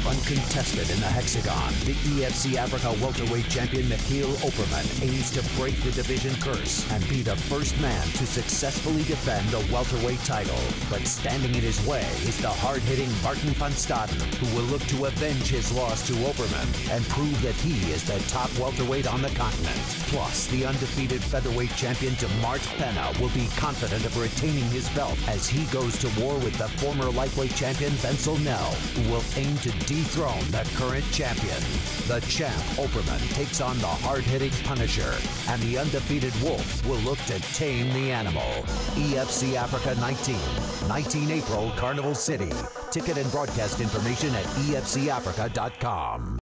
Uncontested in the hexagon, the EFC Africa welterweight champion Michiel Opperman aims to break the division curse and be the first man to successfully defend a welterweight title. But standing in his way is the hard-hitting Martin van Staden, who will look to avenge his loss to Opperman and prove that he is the top welterweight on the continent. Plus, the undefeated featherweight champion Demart Pena will be confident of retaining his belt as he goes to war with the former lightweight champion Vencel Nel, who will aim to dethrone the current champion. The champ, Opperman, takes on the hard-hitting Punisher, and the undefeated Wolf will look to tame the animal. EFC Africa 19 April, Carnival City. Ticket and broadcast information at efcafrica.com.